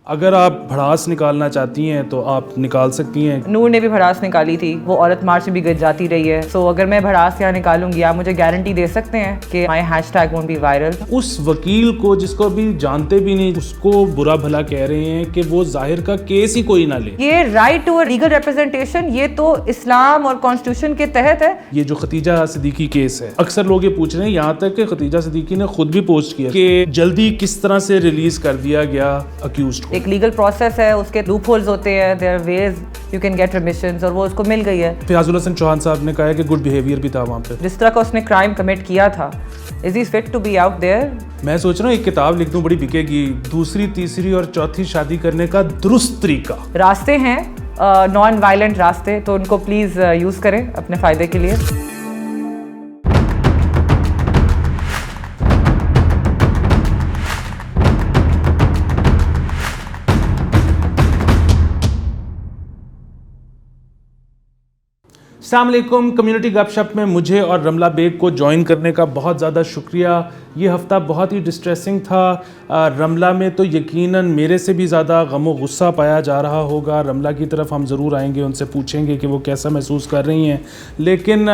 اگر آپ بھڑاس نکالنا چاہتی ہیں تو آپ نکال سکتی ہیں. نور نے بھی بھڑاس نکالی تھی, وہ عورت مارچ میں بھی جاتی رہی ہے. سو اگر میں بھڑاس یہاں نکالوں گی, آپ مجھے گارنٹی دے سکتے ہیں کہ my hashtag won't be viral? اس وکیل کو جس کو ابھی جانتے بھی نہیں, اس کو برا بھلا کہہ رہے ہیں کہ وہ ظاہر کا کیس ہی کوئی نہ لے. یہ رائٹ ٹو لیگل ریپرزنٹیشن یہ تو اسلام اور کانسٹیٹیوشن کے تحت ہے. یہ جو ختیجہ صدیقی کیس ہے, اکثر لوگ یہ پوچھ رہے ہیں, یہاں تک کہ ختیجہ صدیقی نے خود بھی پوسٹ کیا کہ جلدی کس طرح سے ریلیز کر دیا گیا اکیوزڈ کو. ایک لیگل پروسیس ہے, اس کے لوپ ہولز ہوتے ہیں, there are ways you can get remissions, اور وہ اس کو مل گئی ہے. فیاض الحسن چوہان صاحب نے کہا ہے کہ گڈ بیہیویئر بھی تھا وہاں پہ. جس طرح کا اس نے کرائم کمٹ کیا تھا, is he fit to be out there? میں سوچ رہا ہوں ایک کتاب لکھ دوں, بڑی بکے گی, دوسری تیسری اور چوتھی شادی کرنے کا درست طریقہ. راستے ہیں نان وائلنٹ راستے, تو ان کو پلیز یوز کریں اپنے فائدے کے لیے. السلام علیکم. کمیونٹی گپ شپ میں مجھے اور رملہ بیگ کو جوائن کرنے کا بہت زیادہ شکریہ. یہ ہفتہ بہت ہی ڈسٹریسنگ تھا. رملہ میں تو یقیناً میرے سے بھی زیادہ غم و غصہ پایا جا رہا ہوگا. رملہ کی طرف ہم ضرور آئیں گے, ان سے پوچھیں گے کہ وہ کیسا محسوس کر رہی ہیں. لیکن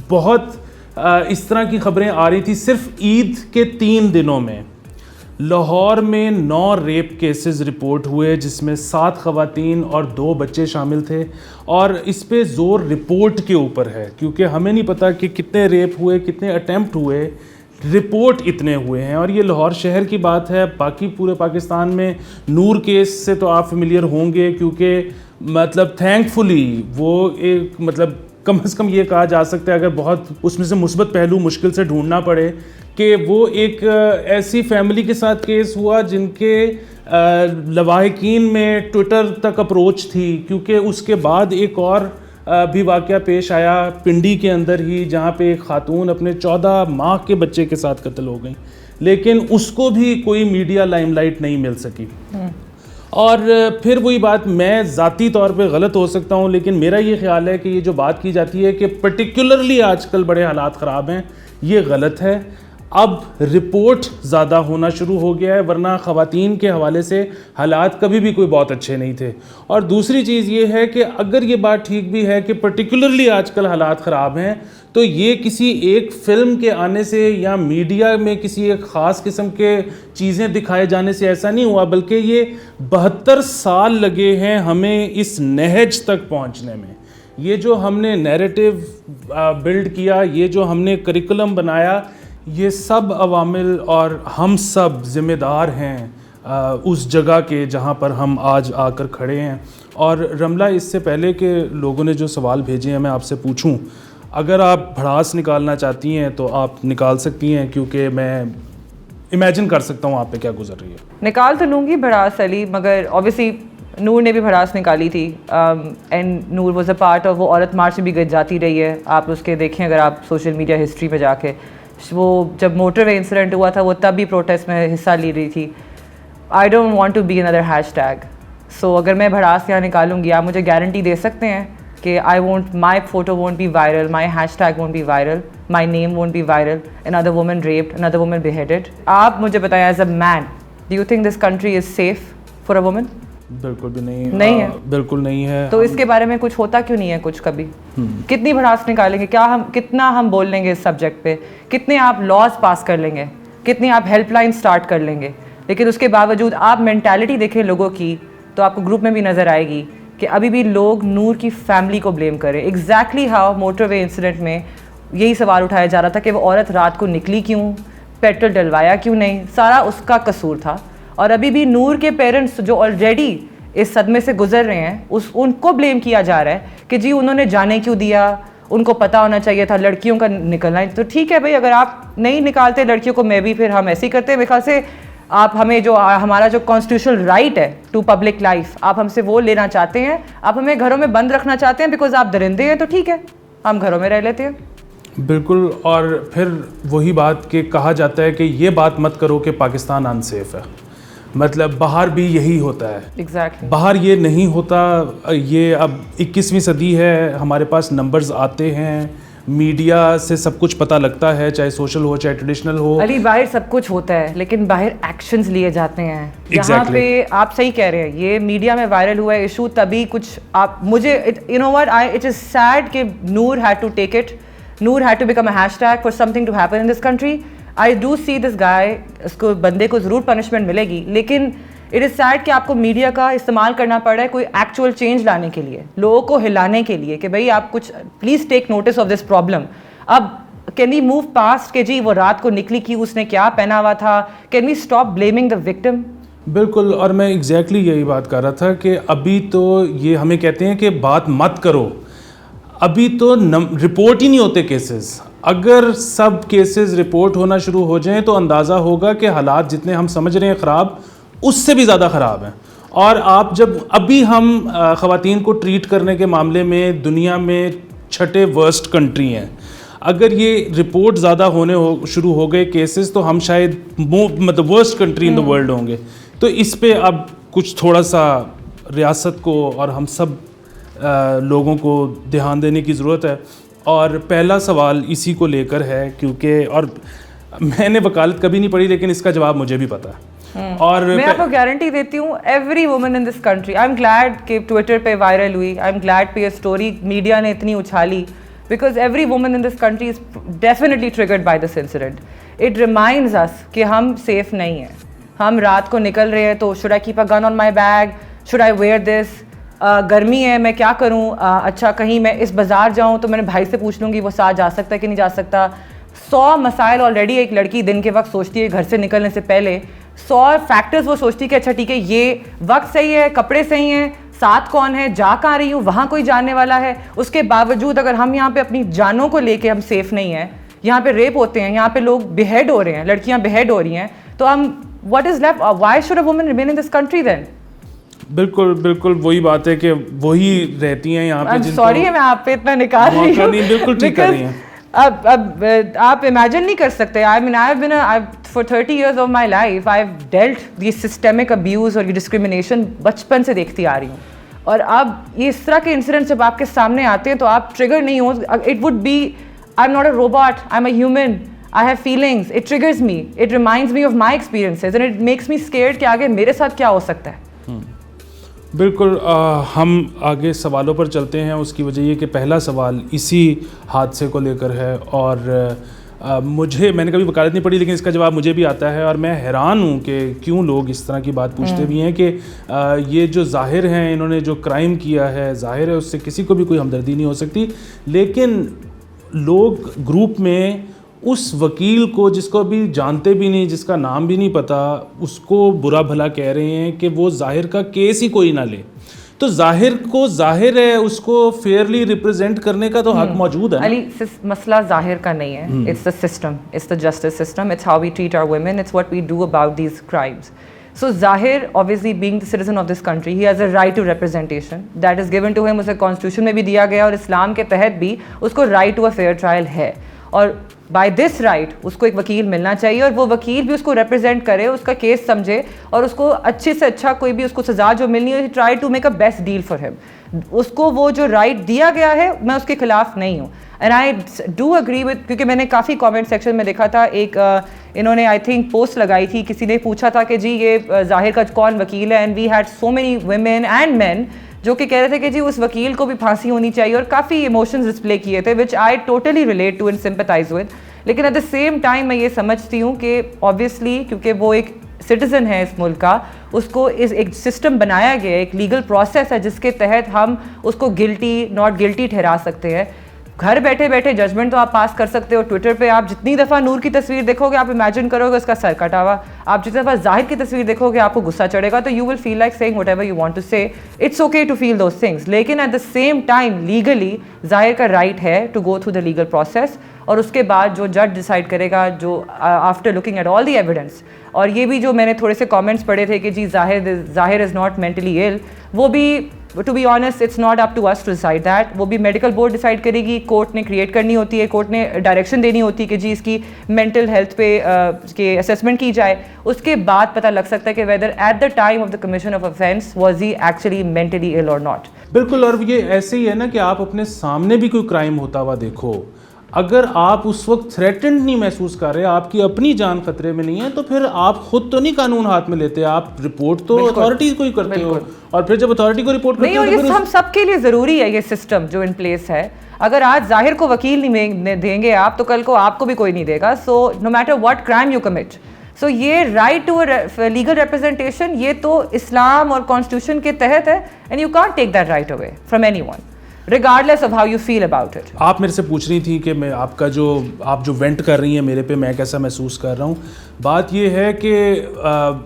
بہت اس طرح کی خبریں آ رہی تھیں. صرف عید کے 3 دنوں میں لاہور میں 9 ریپ کیسز رپورٹ ہوئے, جس میں 7 خواتین اور 2 بچے شامل تھے. اور اس پہ زور رپورٹ کے اوپر ہے, کیونکہ ہمیں نہیں پتہ کہ کتنے ریپ ہوئے, کتنے اٹیمپٹ ہوئے, رپورٹ اتنے ہوئے ہیں. اور یہ لاہور شہر کی بات ہے. باقی پورے پاکستان میں نور کیس سے تو آپ فیملیئر ہوں گے, کیونکہ مطلب تھینک فلی وہ ایک مطلب کم از کم یہ کہا جا سکتا ہے, اگر بہت اس میں سے مثبت پہلو مشکل سے ڈھونڈنا پڑے, کہ وہ ایک ایسی فیملی کے ساتھ کیس ہوا جن کے لواحقین میں ٹویٹر تک اپروچ تھی. کیونکہ اس کے بعد ایک اور بھی واقعہ پیش آیا پنڈی کے اندر ہی, جہاں پہ ایک خاتون اپنے 14 ماہ کے بچے کے ساتھ قتل ہو گئیں, لیکن اس کو بھی کوئی میڈیا لائم لائٹ نہیں مل سکی. اور پھر وہی بات, میں ذاتی طور پہ غلط ہو سکتا ہوں, لیکن میرا یہ خیال ہے کہ یہ جو بات کی جاتی ہے کہ پرٹیکولرلی آج کل بڑے حالات خراب ہیں, یہ غلط ہے. اب رپورٹ زیادہ ہونا شروع ہو گیا ہے, ورنہ خواتین کے حوالے سے حالات کبھی بھی کوئی بہت اچھے نہیں تھے. اور دوسری چیز یہ ہے کہ اگر یہ بات ٹھیک بھی ہے کہ پرٹیکولرلی آج کل حالات خراب ہیں, تو یہ کسی ایک فلم کے آنے سے یا میڈیا میں کسی ایک خاص قسم کے چیزیں دکھائے جانے سے ایسا نہیں ہوا, بلکہ یہ 72 سال لگے ہیں ہمیں اس نہج تک پہنچنے میں. یہ جو ہم نے نیریٹو بلڈ کیا, یہ جو ہم نے کریکولم بنایا, یہ سب عوامل اور ہم سب ذمہ دار ہیں اس جگہ کے جہاں پر ہم آج آ کر کھڑے ہیں. اور رملہ, اس سے پہلے کہ لوگوں نے جو سوال بھیجے ہیں میں آپ سے پوچھوں, اگر آپ بھڑاس نکالنا چاہتی ہیں تو آپ نکال سکتی ہیں, کیونکہ میں امیجن کر سکتا ہوں آپ پہ کیا گزر رہی ہے. نکال تو لوں گی بھڑاس علی, مگر اوبیسلی نور نے بھی بھڑاس نکالی تھی, and Noor was a part of, وہ عورت مارچ میں بھی جاتی رہی ہے. آپ اس کے دیکھیں اگر آپ سوشل میڈیا ہسٹری پہ جا کے, وہ جب موٹر وے انسیڈنٹ ہوا تھا وہ تب بھی پروٹیسٹ میں حصہ لی رہی تھی. I don't want to be اندر ہیش ٹیگ. سو اگر میں بھڑاس یہاں نکالوں گی, آپ مجھے گارنٹی دے سکتے ہیں کہ I won't, my photo won't be viral, my hashtag won't be viral, my name won't be viral, another woman raped, another woman beheaded. آپ مجھے بتائیں as a man, do you think this country is safe for a woman? بالکل بھی نہیں ہے, بالکل نہیں ہے. تو اس کے بارے میں کچھ ہوتا کیوں نہیں ہے کچھ کبھی؟ کتنی بھڑاس نکالیں گے, کیا ہم کتنا ہم بول لیں گے اس سبجیکٹ پہ, کتنے آپ لاز پاس کر لیں گے, کتنی آپ ہیلپ لائن سٹارٹ کر لیں گے, لیکن اس کے باوجود آپ مینٹالٹی دیکھیں لوگوں کی, تو آپ کو گروپ میں بھی نظر آئے گی کہ ابھی بھی لوگ نور کی فیملی کو بلیم کریں. Exactly how motor way incident میں یہی سوال اٹھایا جا رہا تھا کہ وہ عورت رات کو نکلی کیوں, پیٹرول ڈلوایا کیوں نہیں, سارا اس کا قصور تھا. اور ابھی بھی نور کے پیرنٹس جو آلریڈی اس صدمے سے گزر رہے ہیں, ان کو بلیم کیا جا رہا ہے کہ جی انہوں نے جانے کیوں دیا, ان کو پتہ ہونا چاہیے تھا لڑکیوں کا نکلنا. تو ٹھیک ہے بھائی, اگر آپ نہیں نکالتے لڑکیوں کو, میں بھی پھر ہم ایسے ہی کرتے ہیں. میرے خیال سے آپ ہمیں جو ہمارا جو کانسٹیٹیوشنل رائٹ ہے ٹو پبلک لائف, آپ ہم سے وہ لینا چاہتے ہیں, آپ ہمیں گھروں میں بند رکھنا چاہتے ہیں بیکاز آپ درندے ہیں, تو ٹھیک ہے ہم گھروں میں رہ لیتے ہیں. بالکل. اور پھر وہی بات کہ کہا جاتا ہے کہ یہ بات مت کرو کہ پاکستان انسیف ہے. مطلب باہر بھی یہی ہوتا ہے. ایگزیکٹلی باہر یہ نہیں ہوتا. یہ اب 21ویں صدی ہے, ہمارے پاس نمبرز آتے ہیں, میڈیا سے سب کچھ پتہ لگتا ہے, چاہے سوشل ہو چاہے ٹریڈیشنل ہو. علی باہر سب کچھ ہوتا ہے لیکن باہر ایکشنز لیے جاتے ہیں. یہاں پہ آپ صحیح کہہ رہے ہیں, یہ میڈیا میں وائرل ہوا ہے ایشو تبھی کچھ آپ مجھے you know what it is said کہ nor had to take it, nor had to become a hashtag for something to happen in this country. I do see this guy, اس کو بندے کو ضرور punishment ملے گی, لیکن it is said کہ آپ کو میڈیا کا استعمال کرنا پڑ رہا ہے کوئی ایکچوئل چینج لانے کے لیے, لوگوں کو ہلانے کے لیے کہ بھائی آپ کچھ please take notice of this problem. اب کین وی موو پاسٹ کہ جی وہ رات کو نکلی کی اس نے کیا پہنا ہوا تھا, can we stop blaming the victim. بالکل, اور میں ایگزیکٹلی یہی بات کر رہا تھا کہ ابھی تو یہ ہمیں کہتے ہیں کہ بات مت کرو, ابھی تو رپورٹ ہی نہیں ہوتے کیسز. اگر سب کیسز رپورٹ ہونا شروع ہو جائیں تو اندازہ ہوگا کہ حالات جتنے ہم سمجھ رہے ہیں خراب اس سے بھی زیادہ خراب ہیں. اور آپ جب ابھی ہم خواتین کو ٹریٹ کرنے کے معاملے میں دنیا میں 6 ورسٹ کنٹری ہیں, اگر یہ رپورٹ زیادہ ہونے شروع ہو گئے کیسز تو ہم شاید مطلب worst country in the world ہوں گے. تو اس پہ اب کچھ تھوڑا سا ریاست کو اور ہم سب لوگوں کو دھیان دینے کی ضرورت ہے. اور پہلا سوال اسی کو لے کر ہے, کیونکہ اور میں نے وکالت کبھی نہیں پڑھی لیکن اس کا جواب مجھے بھی پتہ ہے. اور میں آپ کو گارنٹی دیتی ہوں every woman in this country, I am glad کہ ٹویٹر پہ وائرل ہوئی, آئی ایم گلیڈ پہ یہ اسٹوری میڈیا نے اتنی اچھالی, because every woman in this country is definitely triggered by this incident. It reminds us کہ ہم safe نہیں ہیں. ہم رات کو نکل رہے ہیں تو should I keep a gun on my bag, should I wear this, گرمی ہے میں کیا کروں, اچھا کہیں میں اس بازار جاؤں تو میں نے بھائی سے پوچھ لوں گی وہ ساتھ جا سکتا ہے کہ نہیں جا سکتا. 100 مسائل آلریڈی ایک لڑکی دن کے وقت سوچتی ہے گھر سے نکلنے سے پہلے, 100 فیکٹرز وہ سوچتی ہے کہ اچھا ٹھیک ہے یہ وقت صحیح ہے, کپڑے صحیح ہیں, ساتھ کون ہے, جا کہاں رہی ہوں, وہاں کوئی جاننے والا ہے. اس کے باوجود اگر ہم یہاں پہ اپنی جانوں کو لے کے ہم سیف نہیں ہیں, یہاں پہ ریپ ہوتے ہیں, یہاں پہ لوگ بیہیڈ ہو رہے ہیں, لڑکیاں بیہیڈ ہو رہی ہیں, تو ہم what is left, why should a woman remain in this country then. بالکل بالکل وہی بات ہے کہ وہی رہتی ہیں یہاں پہ. سوری ہے میں آپ پہ اتنا نکال رہی ہوں, بالکل ٹھیک کر رہی ہیں. اب آپ امیجن نہیں کر سکتے. I mean I've been for 30 years of my life I've dealt the systemic abuse اور یہ discrimination بچپن سے دیکھتی آ رہی ہوں, اور اب یہ اس طرح کے انسیڈنٹ جب آپ کے سامنے آتے ہیں تو آپ ٹریگر نہیں ہو. It would be I'm not a robot, I'm a human, I have feelings, it triggers me, it reminds me of my experiences and it makes me scared کہ آگے میرے ساتھ کیا ہو سکتا ہے. بالکل, ہم آگے سوالوں پر چلتے ہیں. اس کی وجہ یہ کہ پہلا سوال اسی حادثے کو لے کر ہے, اور میں نے کبھی وکالت نہیں پڑھی لیکن اس کا جواب مجھے بھی آتا ہے, اور میں حیران ہوں کہ کیوں لوگ اس طرح کی بات پوچھتے بھی ہیں کہ یہ جو ظاہر ہیں انہوں نے جو کرائم کیا ہے, ظاہر ہے اس سے کسی کو بھی کوئی ہمدردی نہیں ہو سکتی, لیکن لوگ گروپ میں اس وکیل کو جس کو ابھی جانتے بھی نہیں, جس کا نام بھی نہیں پتا, اس کو برا بھلا کہہ رہے ہیں کہ وہ ظاہر کا کیس ہی کوئی نہ لے. تو ظاہر کو ظاہر ہے, اس کو فیئرلی ریپرزینٹ کرنے کا تو حق موجود ہے. علی مسئلہ ظاہر کا نہیں ہے, it's the system, it's the justice system, it's how we treat our women, it's what we do about these crimes. So Zahir, obviously being the citizen of this country, he has a right to representation that is given to him, اسے constitution میں بھی دیا گیا اور اسلام کے تحت بھی اس کو right to a fair trial ہے, اور بائی دس رائٹ اس کو ایک وکیل ملنا چاہیے, اور وہ وکیل بھی اس کو ریپرزینٹ کرے, اس کا کیس سمجھے, اور اس کو اچھے سے اچھا کوئی بھی اس کو سزا جو ملنی ہے, try to make a best deal for him. اس کو وہ جو رائٹ دیا گیا ہے میں اس کے خلاف نہیں ہوں, and I do agree with, کیونکہ میں نے کافی کامنٹ سیکشن میں دیکھا تھا, ایک انہوں نے آئی تھنک پوسٹ لگائی تھی, کسی نے پوچھا تھا کہ جی یہ ظاہر کا کون وکیل ہے, and we had so many women and men جو کہ کہہ رہے تھے کہ جی اس وکیل کو بھی پھانسی ہونی چاہیے, اور کافی ایموشنز ڈسپلے کیے تھے which I totally relate to and sympathise with. لیکن ایٹ دا سیم ٹائم میں یہ سمجھتی ہوں کہ آبویسلی کیونکہ وہ ایک سٹیزن ہے اس ملک کا, اس کو ایک سسٹم بنایا گیا ہے, ایک لیگل پروسیس ہے جس کے تحت ہم اس کو گلٹی ناٹ گلٹی ٹھہرا سکتے ہیں. گھر بیٹھے بیٹھے ججمنٹ تو آپ پاس کر سکتے ہو. ٹویٹر پہ آپ جتنی دفعہ نور کی تصویر دیکھو گے آپ امیجن کرو گے اس کا سر کٹا ہوا, آپ جتنی دفعہ ظاہر کی تصویر دیکھو گے آپ کو غصہ چڑھے گا, تو you will feel like saying whatever you want to say. It's okay to feel those things, لیکن at the same time legally ظاہر کا رائٹ ہے to go through the legal process, اور اس کے بعد جو جج ڈیسائڈ کرے گا, جو after looking at all the evidence. اور یہ بھی جو میں نے تھوڑے سے کامنٹس پڑھے تھے کہ جی ظاہر از ناٹ مینٹلی ایل, وہ بھی to be honest it's not up to us to decide that, وہ بھی میڈیکل بورڈ ڈیسائڈ کرے گی, کورٹ نے کریٹ کرنی ہوتی ہے, کورٹ نے ڈائریکشن دینی ہوتی ہے کہ جی اس کی مینٹل ہیلتھ پہ کے اسیسمنٹ کی جائے. اس کے بعد پتہ لگ سکتا ہے کہ whether at the time of the commission of offence was he actually mentally ill اور ناٹ. بالکل, اور یہ ایسے ہی ہے نا کہ آپ اپنے سامنے بھی کوئی کرائم ہوتا ہوا دیکھو, اگر آپ اس وقت تھریٹنڈ نہیں محسوس کر رہے, آپ کی اپنی جان خطرے میں نہیں ہے, تو پھر آپ خود تو نہیں قانون ہاتھ میں لیتے, آپ رپورٹ تو اتھارٹیز کو ہی کرتے ہو, اور پھر جب اتھارٹی کو رپورٹ کرتے ہو نہیں, یہ ہم سب کے لیے ضروری ہے یہ سسٹم جو ان پلیس ہے. اگر آج ظاہر کو وکیل نہیں دیں گے آپ, تو کل کو آپ کو بھی کوئی نہیں دے گا. So no matter what crime you commit, so یہ رائٹ ٹو لیگل ریپرزنٹیشن یہ تو اسلام اور کانسٹیٹیوشن کے تحت ہے, and you can't take that right away from any one regardless of how you feel about it. آپ میرے سے پوچھ رہی تھی کہ میں آپ کا آپ جو وینٹ کر رہی ہیں میرے پہ, میں کیسا محسوس کر رہا ہوں. بات یہ ہے کہ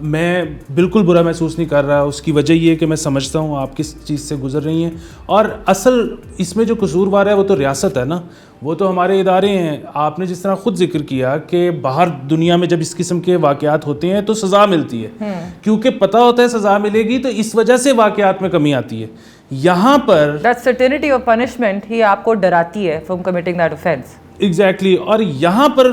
میں بالکل برا محسوس نہیں کر رہا. اس کی وجہ یہ ہے کہ میں سمجھتا ہوں آپ کس چیز سے گزر رہی ہیں, اور اصل اس میں جو قصوروار ہے وہ تو ریاست ہے نا, وہ تو ہمارے ادارے ہیں. آپ نے جس طرح خود ذکر کیا کہ باہر دنیا میں جب اس قسم کے واقعات ہوتے ہیں تو سزا ملتی ہے, کیونکہ پتہ ہوتا ہے سزا ملے گی, تو اس وجہ سے واقعات میں کمی آتی ہے. یہاں پر that certainty of punishment ہی آپ کو ڈراتی ہے from committing that offense. exactly. اور یہاں پر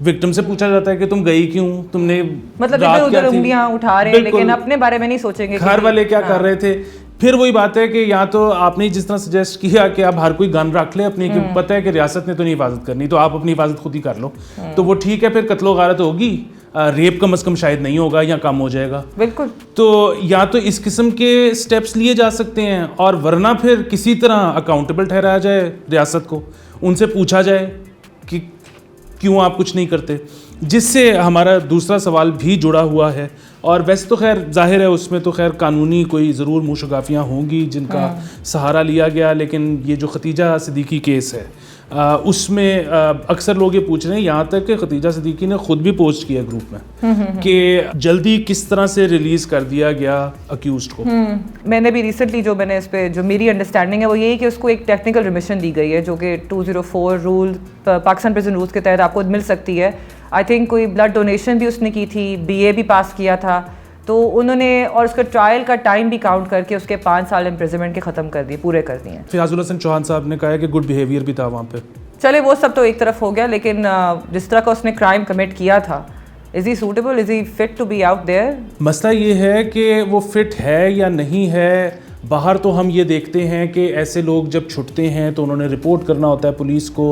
وکٹم سے پوچھا جاتا ہے کہ تم گئی کیوں, تم نے مطلب ادھر ادھر انگلیاں اٹھا رہے ہیں لیکن اپنے بارے میں نہیں سوچیں گے گھر والے کیا کر رہے تھے. پھر وہی بات ہے کہ یا تو آپ نے جس طرح سجیسٹ کیا کہ اب ہر کوئی گن رکھ لے اپنی, کہ پتہ ہے کہ ریاست نے تو نہیں حفاظت کرنی, تو آپ اپنی حفاظت خود ہی کر لو, تو وہ ٹھیک ہے. پھر قتل و غارت ہوگی, ریپ کم از کم شاید نہیں ہوگا یا کم ہو جائے گا. بالکل. تو یا تو اس قسم کے سٹیپس لیے جا سکتے ہیں, اور ورنہ پھر کسی طرح اکاؤنٹیبل ٹھہرایا جائے ریاست کو, ان سے پوچھا جائے کہ کیوں آپ کچھ نہیں کرتے. جس سے ہمارا دوسرا سوال بھی جڑا ہوا ہے, اور ویسے تو خیر ظاہر ہے اس میں تو خیر قانونی کوئی ضرور منہ شگافیاں ہوں گی جن کا سہارا لیا گیا, لیکن یہ جو ختیجہ صدیقی کیس ہے اس میں اکثر لوگ یہ پوچھ رہے ہیں, یہاں تک کہ ختیجہ صدیقی نے خود بھی پوسٹ کیا گروپ میں کہ جلدی کس طرح سے ریلیز کر دیا گیا اکیوزڈ کو. میں نے بھی ریسنٹلی جو میں نے اس پہ جو میری انڈرسٹینڈنگ ہے وہ یہی کہ اس کو ایک ٹیکنیکل ریمیشن دی گئی ہے جو کہ 204 رول پاکستان پریزن رولز کے تحت آپ کو مل سکتی ہے. آئی تھنک کوئی بلڈ ڈونیشن بھی اس نے کی تھی, BA بھی پاس کیا تھا, تو انہوں نے اور اس کا ٹرائل کا ٹائم بھی کاؤنٹ کر کے اس کے 5 سال امپریزمنٹ کے ختم کر دیے, پورے کر دیے. فیاض الحسن چوہان صاحب نے کہا ہے کہ گڈ بیہیویئر بھی تھا وہاں پہ. چلے وہ سب تو ایک طرف ہو گیا, لیکن جس طرح کا اس نے کرائم کمٹ کیا تھا, is he suitable, is he fit to be out there? مسئلہ یہ ہے کہ وہ فٹ ہے یا نہیں ہے. باہر تو ہم یہ دیکھتے ہیں کہ ایسے لوگ جب چھٹتے ہیں تو انہوں نے رپورٹ کرنا ہوتا ہے پولیس کو,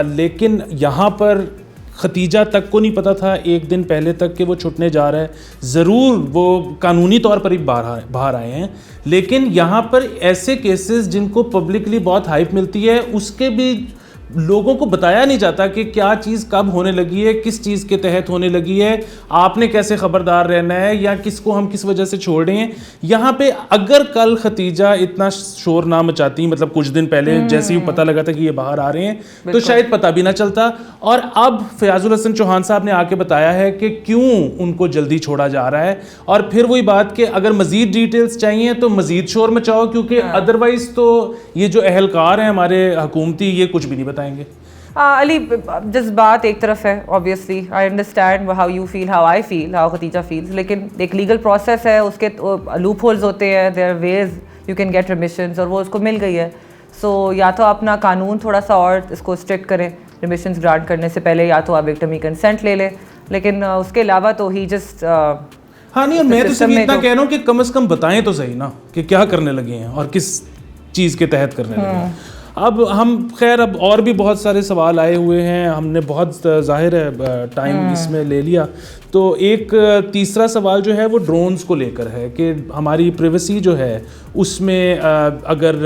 لیکن یہاں پر ختیجہ تک کو نہیں پتا تھا ایک دن پہلے تک کہ وہ چھٹنے جا رہا ہے. ضرور وہ قانونی طور پر ہی باہر آئے ہیں, لیکن یہاں پر ایسے کیسز جن کو پبلکلی بہت ہائپ ملتی ہے اس کے بھی لوگوں کو بتایا نہیں جاتا کہ کیا چیز کب ہونے لگی ہے, کس چیز کے تحت ہونے لگی ہے, آپ نے کیسے خبردار رہنا ہے, یا کس کو ہم کس وجہ سے چھوڑ رہے ہیں. یہاں پہ اگر کل ختیجہ اتنا شور نہ مچاتی, مطلب کچھ دن پہلے جیسے ہی پتہ لگا تھا کہ یہ باہر آ رہے ہیں, تو شاید پتہ بھی نہ چلتا. اور اب فیاض الحسن چوہان صاحب نے آ کے بتایا ہے کہ کیوں ان کو جلدی چھوڑا جا رہا ہے. اور پھر وہی بات کہ اگر مزید ڈیٹیلز چاہیے تو مزید شور مچاؤ, کیونکہ ادروائز تو یہ جو اہلکار ہیں ہمارے حکومتی یہ کچھ بھی نہیں بتائیں گے. علی, جذبات ایک طرف ہے, obviously I understand how you feel, how I feel, how Khatija feels, لیکن ایک لیگل پروسیس ہے, اس کے لوپ ہولز ہوتے ہیں, there are ways you can get remissions, اور وہ اس کو مل گئی ہے. سو یا تو اپنا قانون تھوڑا سا اور اس کو اسٹرکٹ کریں ریمیشنز گرانٹ کرنے سے پہلے, یا تو آپ وکٹم ہی کنسنٹ لے لیں, لیکن اس کے علاوہ تو ہی جسٹ ہاں نہیں. اور میں تو صرف اتنا کہہ رہا ہوں کہ کم از کم بتائیں تو صحیح نا کہ کیا کرنے لگے ہیں اور کس چیز کے تحت کرنے لگے ہیں. اب ہم خیر اب اور بھی بہت سارے سوال آئے ہوئے ہیں, ہم نے بہت ظاہر ہے ٹائم اس میں لے لیا. تو ایک تیسرا سوال جو ہے وہ ڈرونز کو لے کر ہے کہ ہماری پریویسی جو ہے اس میں اگر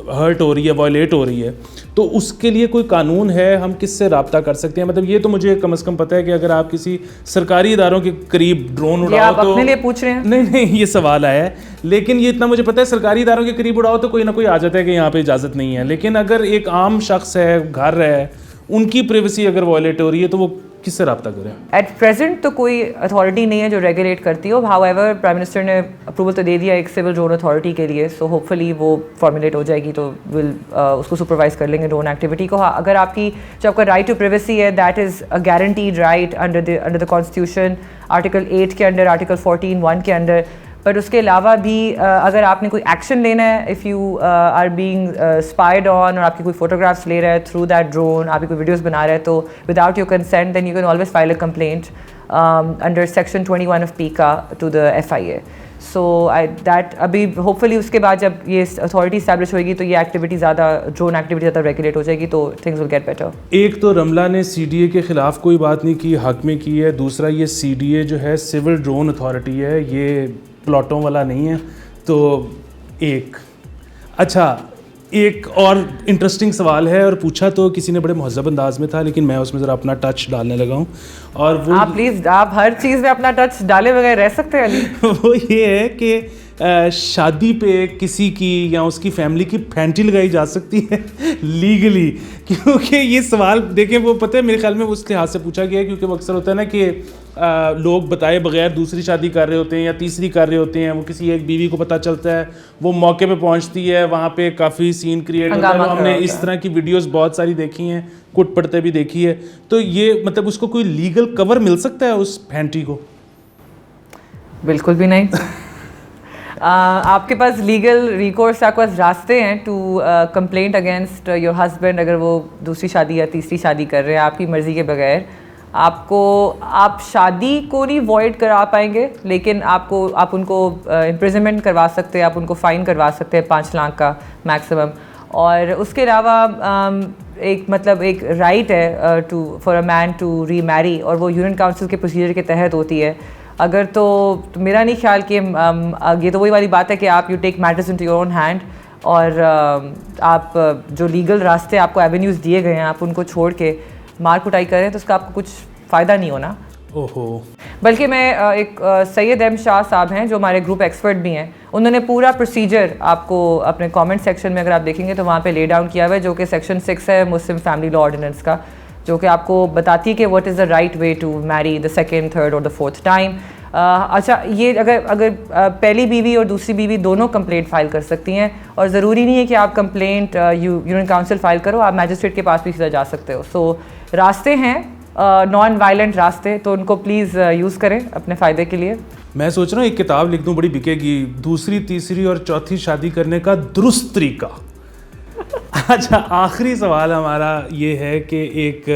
ہرٹ ہو رہی ہے, وائلیٹ ہو رہی ہے, تو اس کے لیے کوئی قانون ہے, ہم کس سے رابطہ کر سکتے ہیں؟ مطلب یہ تو مجھے کم از کم پتہ ہے کہ اگر آپ کسی سرکاری اداروں کے قریب ڈرون اڑاؤ تو اپنے لیے پوچھ رہے ہیں, نہیں یہ سوال آیا ہے, لیکن یہ اتنا مجھے پتہ ہے سرکاری اداروں کے قریب اڑاؤ تو کوئی نہ کوئی آ جاتا ہے کہ یہاں پہ اجازت نہیں ہے. لیکن اگر ایک عام شخص ہے, گھر ہے, ان کی پریویسی اگر وائلیٹ ہو رہی ہے تو وہ کس سے رابطہ کریں؟ ایٹ پریزنٹ تو کوئی اتھارٹی نہیں ہے جو ریگولیٹ کرتی ہو. ہاؤ ایور پرائم منسٹر نے اپروول تو دے دیا ایک سول ڈرون اتھارٹی کے لیے, سو ہوپ فلی وہ فارمولیٹ ہو جائے گی تو ول اس کو سپروائز کر لیں گے ڈرون ایکٹیویٹی کو. اگر آپ کی جو آپ کا رائٹ ٹو پریویسی ہے, that is a guaranteed right under the constitution, article 8 کے انڈر, آرٹیکل 14(1) کے انڈر. بٹ اس کے علاوہ بھی اگر آپ نے کوئی ایکشن لینا ہے, اف یو آر بینگ اسپائڈ آن, اور آپ کی کوئی فوٹوگرافس لے رہا ہے تھرو دیٹ ڈرون, آپ کی کوئی ویڈیوز بنا رہا ہے, تو without your consent then you can always file a complaint under section 21 of PECA to the FIA. So that ابھی ہوپ فلی اس کے بعد جب یہ اتھارٹی اسٹیبلش ہوئے گی تو یہ ایکٹیویٹی زیادہ ڈرون ایکٹیویٹی زیادہ ریگولیٹ ہو جائے گی, تو تھنگز ول گیٹ بیٹر. ایک تو رملہ نے سی ڈی اے کے خلاف کوئی بات نہیں کی, حق میں کی ہے. دوسرا یہ سی ڈی اے جو ہے سول ڈرون اتھارٹی ہے, یہ پلاٹوں والا نہیں ہے. تو اچھا ایک اور انٹرسٹنگ سوال ہے, اور پوچھا تو کسی نے بڑے مہذب انداز میں تھا, لیکن میں اس میں ذرا اپنا ٹچ ڈالنے لگا ہوں. اور وہ آپ پلیز, آپ ہر چیز میں اپنا ٹچ ڈالے بغیر رہ سکتے ہیں علی. وہ یہ ہے کہ شادی پہ کسی کی یا اس کی فیملی کی پھینٹی لگائی جا سکتی ہے لیگلی؟ کیونکہ یہ سوال دیکھیں وہ پتہ ہے میرے خیال میں اس لحاظ سے پوچھا گیا ہے کیونکہ وہ اکثر ہوتا ہے نا کہ لوگ بتائے بغیر دوسری شادی کر رہے ہوتے ہیں یا تیسری کر رہے ہوتے ہیں, وہ کسی ایک بیوی کو پتہ چلتا ہے, وہ موقع پہ پہنچتی ہے, وہاں پہ کافی سین کریٹ ہوتا ہے. ہم نے اس طرح کی ویڈیوز بہت ساری دیکھی ہیں, کٹ پڑتے بھی دیکھی ہے. تو یہ مطلب اس کو کوئی لیگل کور مل سکتا ہے اس پھینٹی کو؟ بالکل بھی نہیں. آپ کے پاس لیگل ریکورس, آپ کے پاس راستے ہیں to complaint against your husband اگر وہ دوسری شادی یا تیسری شادی کر رہے ہیں آپ کی مرضی کے بغیر. آپ شادی کو نہیں وائڈ کرا پائیں گے, لیکن آپ ان کو امپریزنمنٹ کروا سکتے ہیں, آپ ان کو فائن کروا سکتے ہیں 5 لاکھ کا میکسیمم. اور اس کے علاوہ ایک رائٹ ہے فار اے مین ٹو ری میری, اور وہ یونین کاؤنسل کے پروسیجر کے تحت ہوتی ہے. اگر تو میرا نہیں خیال کہ یہ تو وہی والی بات ہے کہ آپ you take matters into your own hand, اور آپ جو لیگل راستے آپ کو ایونیوز دیے گئے ہیں آپ ان کو چھوڑ کے مار کٹائی کریں تو اس کا آپ کو کچھ فائدہ نہیں ہونا. بلکہ میں ایک سید احمد شاہ صاحب ہیں جو ہمارے گروپ ایکسپرٹ بھی ہیں, انہوں نے پورا پروسیجر آپ کو اپنے کامنٹ سیکشن میں اگر آپ دیکھیں گے تو وہاں پہ لے ڈاؤن کیا ہوا ہے, جو کہ سیکشن 6 ہے مسلم فیملی لا آرڈیننس کا, جو کہ آپ کو بتاتی ہے کہ what is the right way to marry the second, third اور دا فورتھ ٹائم. اچھا یہ اگر پہلی بیوی اور دوسری بیوی دونوں کمپلینٹ فائل کر سکتی ہیں, اور ضروری نہیں ہے کہ آپ کمپلینٹ یونین کاؤنسل فائل کرو, آپ میجسٹریٹ کے پاس بھی سیدھا جا سکتے ہو. سو راستے ہیں نان وائلنٹ راستے, تو ان کو پلیز یوز کریں اپنے فائدے کے لیے. میں سوچ رہا ہوں ایک کتاب لکھ دوں, بڑی بکے گی, دوسری تیسری اور چوتھی شادی کرنے کا درست طریقہ. اچھا آخری سوال ہمارا یہ ہے کہ ایک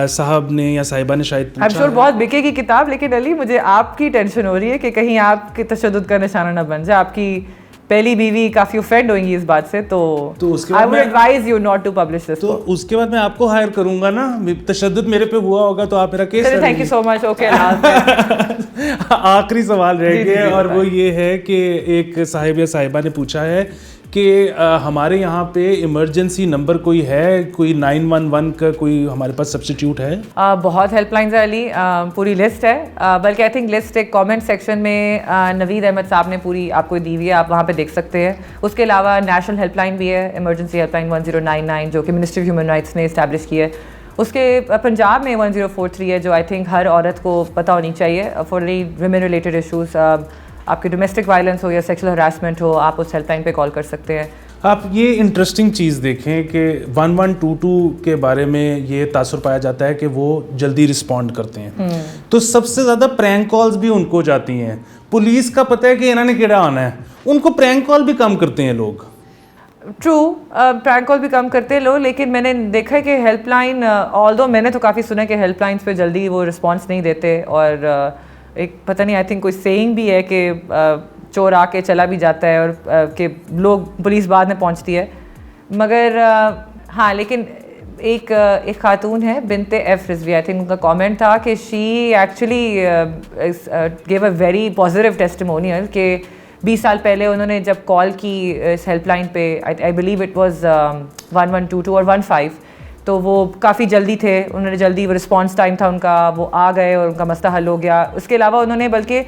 صاحب نے یا صاحبہ نے شاید پوچھا, I'm sure بہت بکے گی کتاب, لیکن علی مجھے آپ کی ٹینشن ہو رہی ہے کہ کہیں آپ کے تشدد کا نشانہ نہ بن جائے. آپ کی پہلی بیوی کافی اوفینڈ ہوئیں گی اس بات سے, تو I would advise you not to publish this. تو اس کے بعد میں آپ کو ہائر کروں گا نا, تشدد میرے پہ ہوا ہوگا تو آپ میرا کیس کریں. Thank you so much. Okay آخری سوال رہ گیا, اور وہ یہ ہے کہ ایک صاحب یا صاحبہ نے پوچھا ہے کہ ہمارے یہاں پہ ایمرجنسی نمبر کوئی ہے, کوئی 911 کا کوئی ہمارے پاس سبسٹیٹیوٹ ہے؟ بہت ہیلپ لائنز ہیں علی, پوری لسٹ ہے, بلکہ آئی تھنک لسٹ ایک کامنٹ سیکشن میں نوید احمد صاحب نے پوری آپ کو دی ہوئی ہے, آپ وہاں پہ دیکھ سکتے ہیں. اس کے علاوہ نیشنل ہیلپ لائن بھی ہے, ایمرجنسی ہیلپ لائن 1099 جو کہ منسٹری آف ہیومن رائٹس نے اسٹیبلش کی ہے. اس کے پنجاب میں 1043 ہے جو آئی تھنک ہر عورت کو پتہ ہونی چاہیے فار ویمن ریلیٹڈ ایشوز. آپ کی ڈومیسٹک وائلنس ہو یا سیکشل ہراسمنٹ ہو, آپ اس ہیلپ لائن پہ کال کر سکتے ہیں. آپ یہ انٹرسٹنگ چیز دیکھیں کہ 1122 کے بارے میں یہ تاثر پایا جاتا ہے کہ وہ جلدی رسپونڈ کرتے ہیں, تو سب سے زیادہ پرینک کالز بھی ان کو جاتی ہیں. پولیس کا پتہ ہے کہ انہوں نے کیڑا آنا ہے, ان کو پرینک کال بھی کم کرتے ہیں لوگ. ٹرو, پرینک کال بھی کم کرتے ہیں لوگ, لیکن میں نے دیکھا ہے کہ ہیلپ لائن, آلدو میں نے تو کافی سنا ہے کہ ہیلپ لائنس پہ جلدی وہ رسپانس نہیں دیتے, اور ایک پتہ نہیں آئی تھنک کوئی سیئنگ بھی ہے کہ چور آ کے چلا بھی جاتا ہے, اور کہ لوگ پولیس بعد میں پہنچتی ہے. مگر ہاں, لیکن ایک خاتون ہے بنت ایف رضوی, آئی تھنک ان کا کامنٹ تھا کہ she actually gave a very positive testimonial کہ 20 سال پہلے انہوں نے جب کال کی اس ہیلپ لائن پہ, آئی بلیو اٹ واز 1122 اور 15, تو وہ کافی جلدی تھے, انہوں نے جلدی, وہ رسپانس ٹائم تھا ان کا, وہ آ گئے اور ان کا مسئلہ حل ہو گیا. اس کے علاوہ انہوں نے بلکہ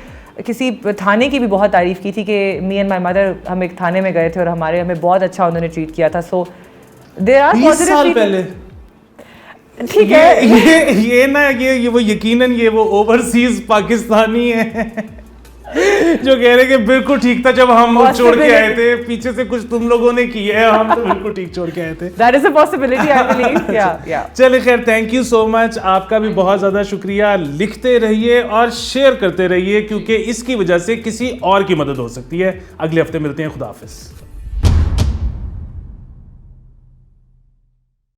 کسی تھانے کی بھی بہت تعریف کی تھی کہ می اینڈ مائی مدر, ہم ایک تھانے میں گئے تھے اور ہمیں بہت اچھا انہوں نے ٹریٹ کیا تھا. سو دیر آر 20 سال پہلے, ٹھیک ہے, یہ نا یہ وہ یقیناً یہ وہ اوورسیز پاکستانی ہیں جو کہہ رہے کہ بالکل ٹھیک تھا جب ہم چھوڑ کے آئے تھے, پیچھے سے کچھ تم لوگوں نے کیا ہے, ہم تو بالکل ٹھیک چھوڑ کے آئے تھے. That is a possibility, I believe. Yeah. چلے خیر, تھینک یو سو مچ, آپ کا بھی بہت زیادہ شکریہ. لکھتے رہیے اور شیئر کرتے رہیے کیونکہ اس کی وجہ سے کسی اور کی مدد ہو سکتی ہے. اگلے ہفتے ملتے ہیں, خدا حافظ.